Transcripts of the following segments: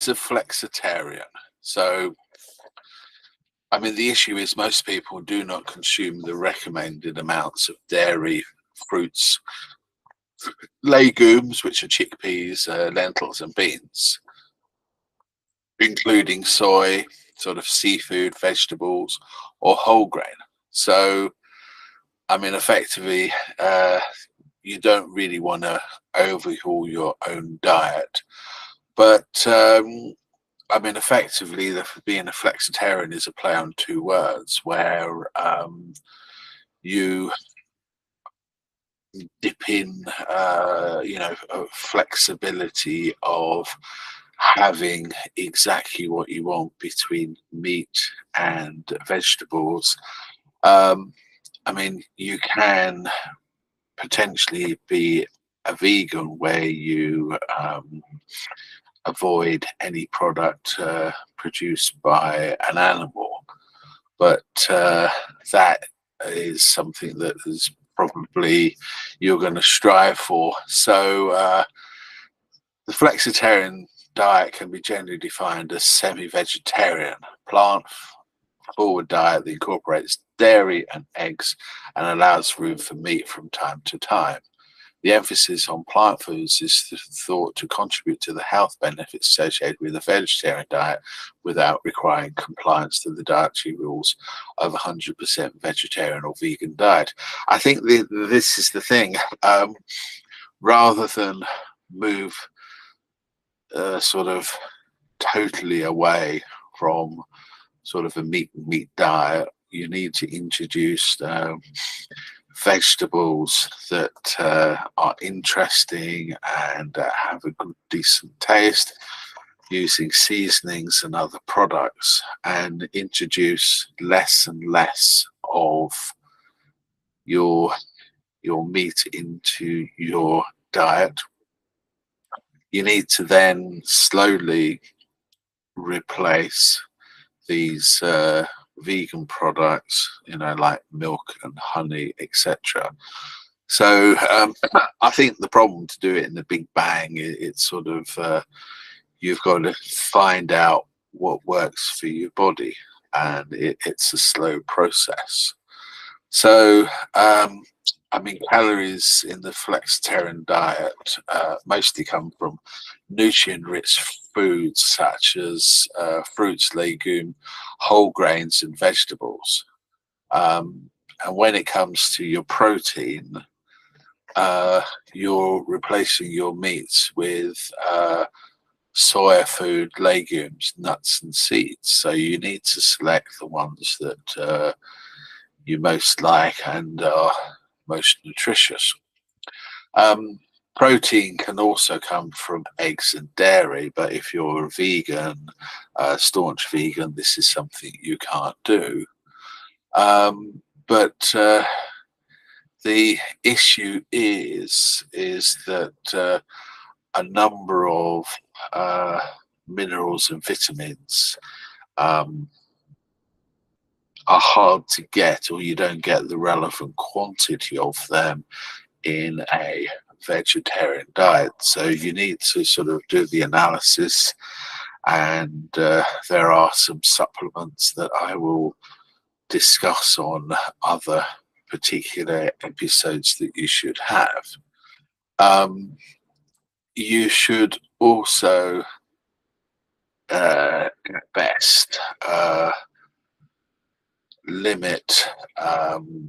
a flexitarian, so I mean, the issue is most people do not consume the recommended amounts of dairy, fruits, legumes, which are chickpeas, lentils, and beans, including soy, sort of seafood, vegetables, or whole grain. So, I mean, effectively, you don't really want to overhaul your own diet. But I mean, effectively, being a flexitarian is a play on two words, where you dip in, flexibility of having exactly what you want between meat and vegetables. I mean, you can potentially be a vegan where you avoid any product produced by an animal, but that is something that is probably you're going to strive for. So the flexitarian diet can be generally defined as semi-vegetarian, plant-forward diet that incorporates dairy and eggs and allows room for meat from time to time. The emphasis on plant foods is thought to contribute to the health benefits associated with a vegetarian diet without requiring compliance to the dietary rules of 100% vegetarian or vegan diet. I think this is the thing. Rather than move sort of totally away from sort of a meat diet, you need to introduce vegetables that are interesting and have a good, decent taste, using seasonings and other products, and introduce less and less of your meat into your diet. You need to then slowly replace these vegan products, like milk and honey, etc. So I think the problem to do it in the big bang, it's sort of you've got to find out what works for your body, and it's a slow process. So I mean, calories in the flexitarian diet mostly come from nutrient-rich foods such as fruits, legumes, whole grains, and vegetables. And when it comes to your protein, you're replacing your meats with soya food, legumes, nuts, and seeds. So you need to select the ones that you most like and are most nutritious. Protein can also come from eggs and dairy, but if you're a vegan, staunch vegan, this is something you can't do. But the issue is that a number of minerals and vitamins are hard to get, or you don't get the relevant quantity of them in a vegetarian diet. So you need to sort of do the analysis, and there are some supplements that I will discuss on other particular episodes that you should have. You should also at best limit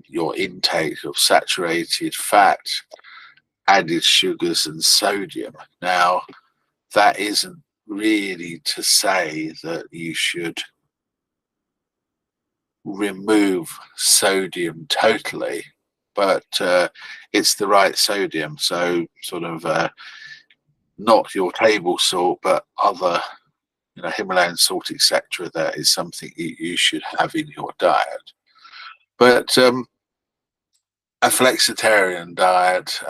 your intake of saturated fat, added sugars, and sodium. Now, that isn't really to say that you should remove sodium totally, but it's the right sodium. So sort of not your table salt, but other, Himalayan salt, etc. That is something you should have in your diet. But a flexitarian diet,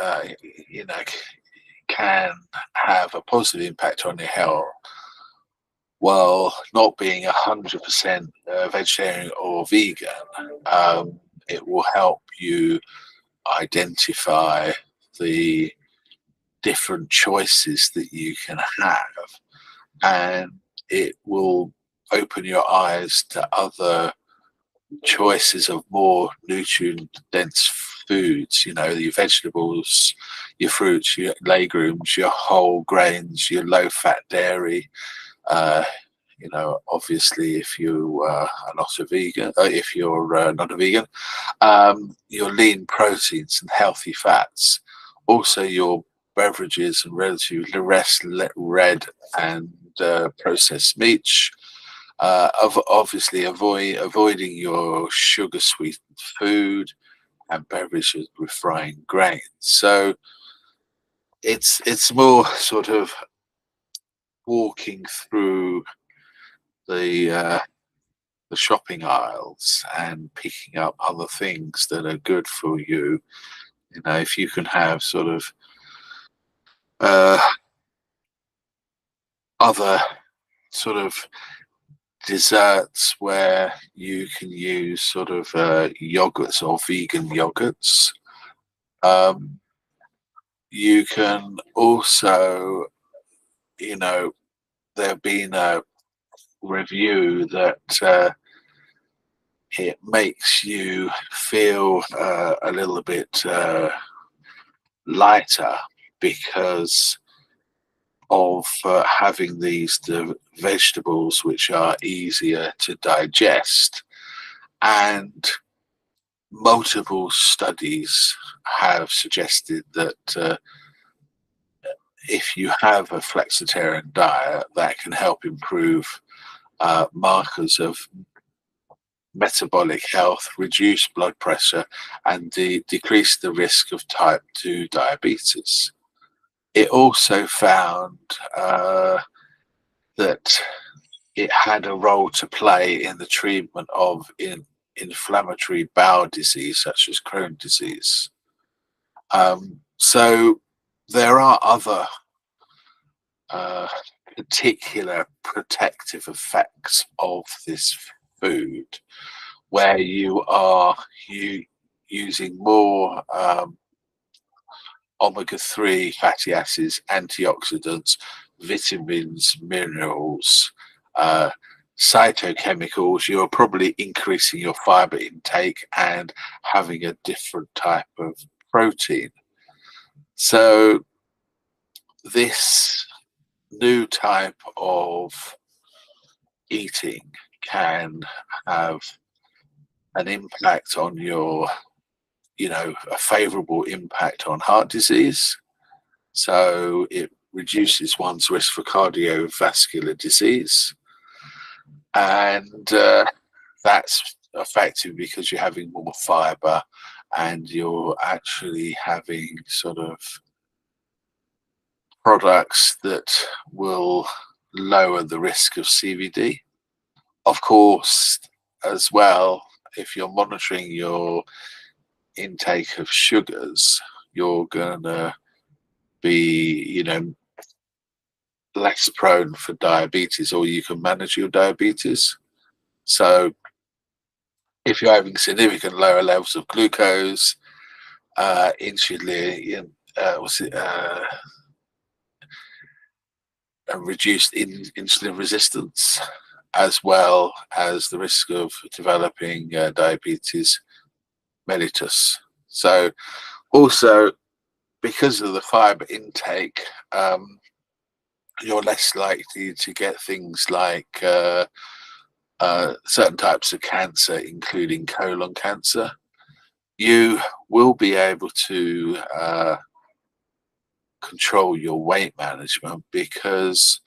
can have a positive impact on your health while not being 100% vegetarian or vegan. It will help you identify the different choices that you can have. and it will open your eyes to other choices of more nutrient dense foods, you know, your vegetables, your fruits, your legumes, your whole grains, your low fat dairy. Uh, you know, obviously, if you are not a vegan, if you're not a vegan, your lean proteins and healthy fats. Also, your beverages and relatively less red and processed meats. Obviously, avoiding your sugar sweetened food and beverages with refined grains. So it's more sort of walking through the uh, the shopping aisles and picking up other things that are good for you. You know, if you can have sort of uh, other sort of desserts where you can use sort of yogurts or vegan yogurts. Um, you can also, you know, there have been a review that it makes you feel a little bit lighter because of having the vegetables which are easier to digest. And multiple studies have suggested that if you have a flexitarian diet, that can help improve markers of metabolic health, reduce blood pressure, and decrease the risk of type 2 diabetes. It also found that it had a role to play in the treatment of inflammatory bowel disease, such as Crohn's disease. So there are other uh, particular protective effects of this food where you using more omega-3 fatty acids, antioxidants, vitamins, minerals, uh, cytochemicals. You're probably increasing your fiber intake and having a different type of protein. So this new type of eating can have an impact on your, you know, a favorable impact on heart disease. So it reduces one's risk for cardiovascular disease. And that's effective because you're having more fiber and you're actually having sort of products that will lower the risk of CVD. Of course, as well, if you're monitoring your intake of sugars, you're going to be, you know, less prone for diabetes, or you can manage your diabetes. So if you're having significant lower levels of glucose, insulin, reduced insulin resistance, as well as the risk of developing diabetes mellitus. So also, because of the fiber intake, you're less likely to get things like certain types of cancer, including colon cancer. You will be able to control your weight management because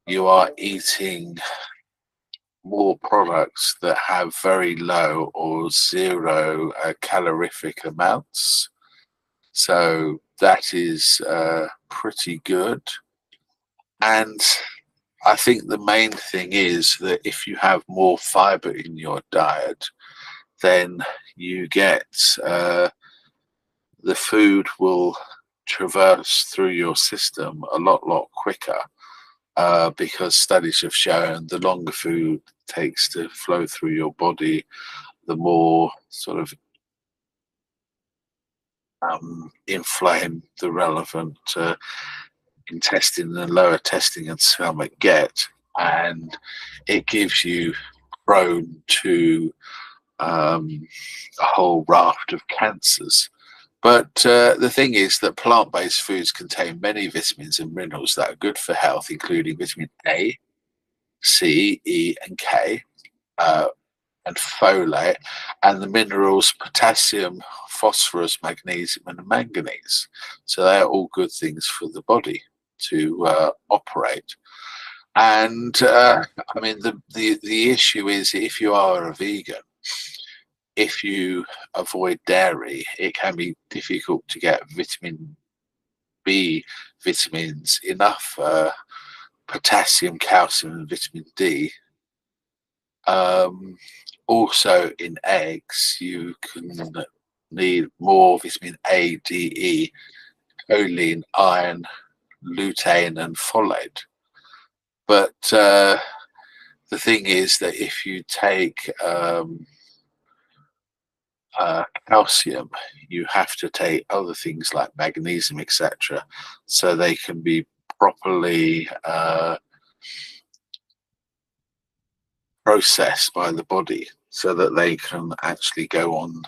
you are eating more products that have very low or zero calorific amounts. So that is pretty good. And I think the main thing is that if you have more fiber in your diet, then you get the food will traverse through your system a lot quicker because studies have shown the longer food takes to flow through your body, the more sort of inflamed the relevant intestine and lower testing and stomach get, and it gives you prone to a whole raft of cancers. But the thing is that plant-based foods contain many vitamins and minerals that are good for health, including vitamin A, C, E, and K, uh, and folate, and the minerals potassium, phosphorus, magnesium, and manganese. So they're all good things for the body to operate. And I mean, the issue is if you are a vegan, if you avoid dairy, it can be difficult to get vitamin B vitamins, enough potassium, calcium, and vitamin D. Also, in eggs, you can need more vitamin A, D, E, choline, iron, lutein, and folate. But the thing is that if you take calcium, you have to take other things like magnesium, etc., so they can be properly processed by the body, so that they can actually go on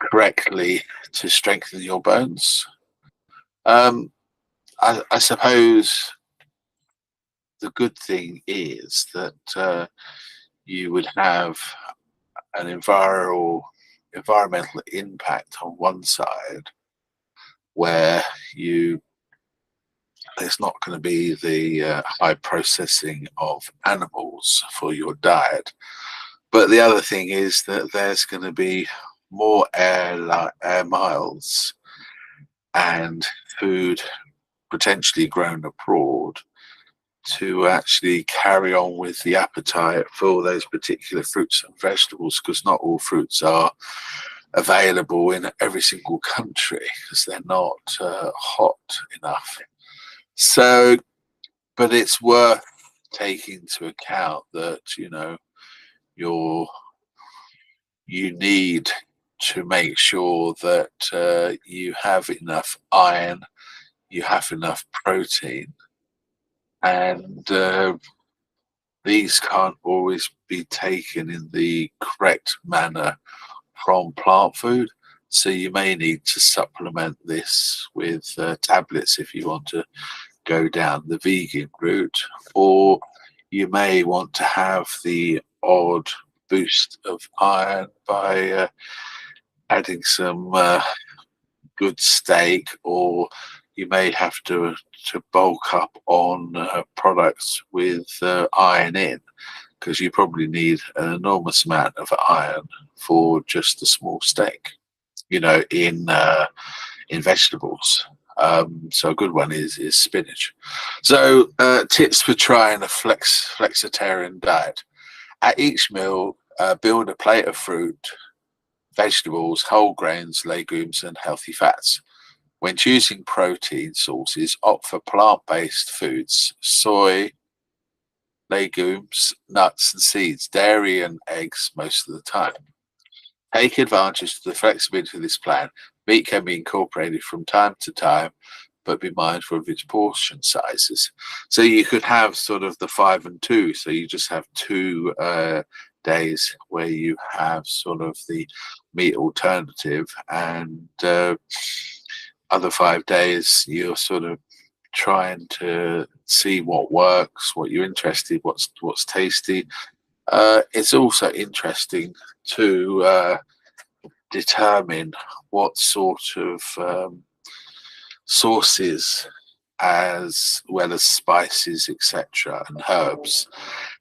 correctly to strengthen your bones. I suppose the good thing is that you would have an environmental impact on one side, where there's not going to be the high processing of animals for your diet. But the other thing is that there's going to be more air miles and food potentially grown abroad to actually carry on with the appetite for those particular fruits and vegetables, because not all fruits are available in every single country because they're not hot enough. So, but it's worth taking into account that, you know, you need to make sure that you have enough iron, you have enough protein, and these can't always be taken in the correct manner from plant food. So you may need to supplement this with tablets if you want to go down the vegan route, or you may want to have the odd boost of iron by adding some good steak, or you may have to bulk up on products with iron in, because you probably need an enormous amount of iron for just a small steak, you know, in vegetables. So a good one is spinach. So tips for trying a flexitarian diet. At each meal, build a plate of fruit, vegetables, whole grains, legumes, and healthy fats. When choosing protein sources, opt for plant-based foods, soy, legumes, nuts, and seeds, dairy, and eggs most of the time. Take advantage of the flexibility of this plan. Meat can be incorporated from time to time, but be mindful of its portion sizes. So you could have sort of the 5 and 2. So you just have 2 days where you have sort of the meat alternative, and other 5 days you're sort of trying to see what works, what you're interested, what's tasty. It's also interesting to determine what sort of sauces, as well as spices, etc., and herbs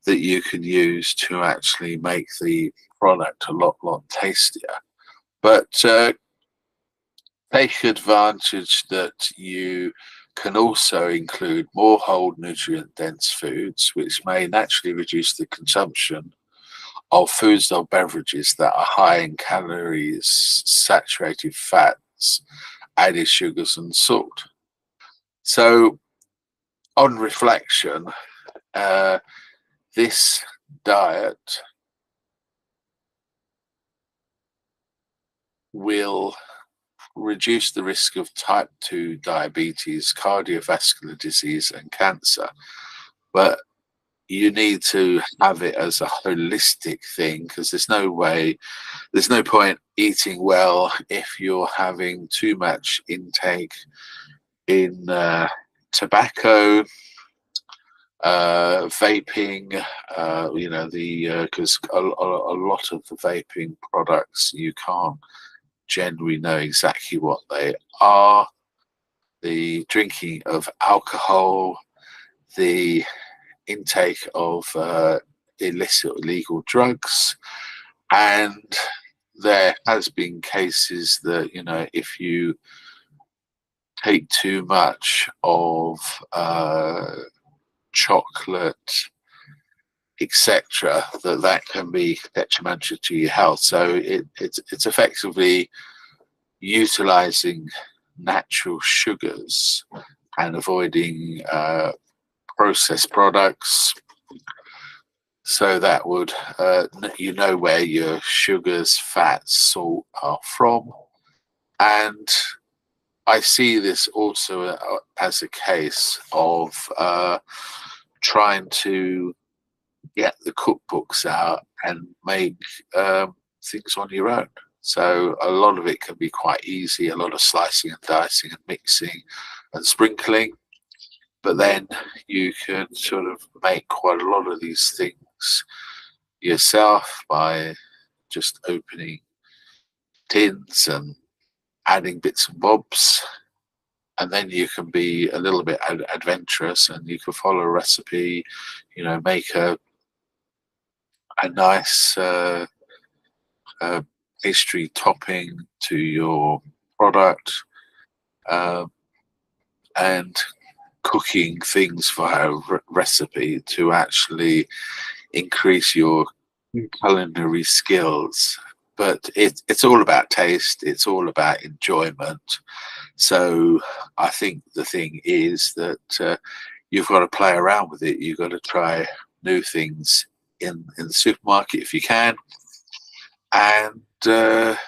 that you can use to actually make the product a lot tastier. But take advantage that you can also include more whole nutrient dense foods, which may naturally reduce the consumption of foods or beverages that are high in calories, saturated fats, added sugars, and salt. So on reflection, this diet will reduce the risk of type 2 diabetes, cardiovascular disease, and cancer. But you need to have it as a holistic thing, because there's no point eating well if you're having too much intake in tobacco, vaping, because a lot of the vaping products, you can't generally know exactly what they are. The drinking of alcohol, the intake of illicit or illegal drugs, and there has been cases that, if you take too much of chocolate, etc., that can be detrimental to your health. So it's effectively utilizing natural sugars and avoiding processed products. So that would, where your sugars, fats, salt are from. And I see this also as a case of trying to get the cookbooks out and make things on your own. So a lot of it can be quite easy, a lot of slicing and dicing and mixing and sprinkling. But then you can sort of make quite a lot of these things yourself by just opening tins and adding bits and bobs. And then you can be a little bit adventurous, and you can follow a recipe, make a nice pastry topping to your product, and cooking things for a recipe to actually increase your culinary skills. But it's all about taste, it's all about enjoyment. So I think the thing is that you've got to play around with it. You've got to try new things in the supermarket if you can, and just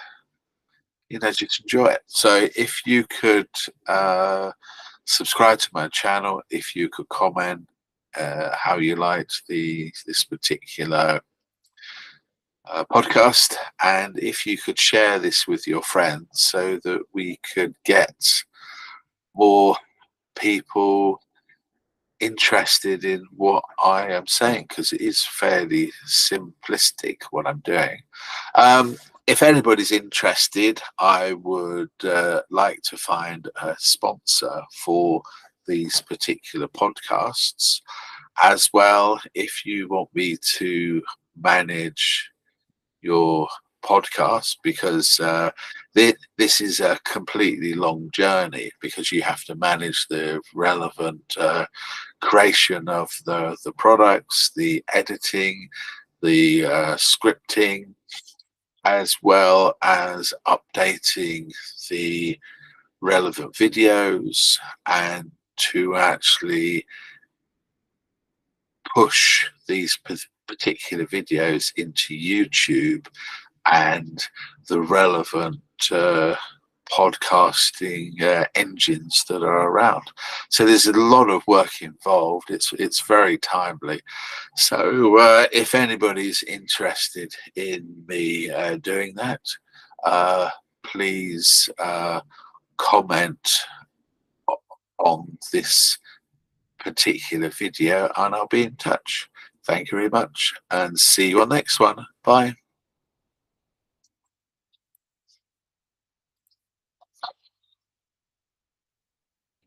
enjoy it. So if you could subscribe to my channel, if you could comment how you liked this particular podcast, and if you could share this with your friends so that we could get more people interested in what I am saying, because it is fairly simplistic what I'm doing. If anybody's interested, I would like to find a sponsor for these particular podcasts as well. If you want me to manage your podcast, because this is a completely long journey, because you have to manage the relevant creation of the products, the editing, the scripting, as well as updating the relevant videos, and to actually push these particular videos into YouTube and the relevant podcasting engines that are around. So there's a lot of work involved. It's very timely. So if anybody's interested in me doing that, please comment on this particular video, and I'll be in touch. Thank you very much, and see you on the next one. Bye.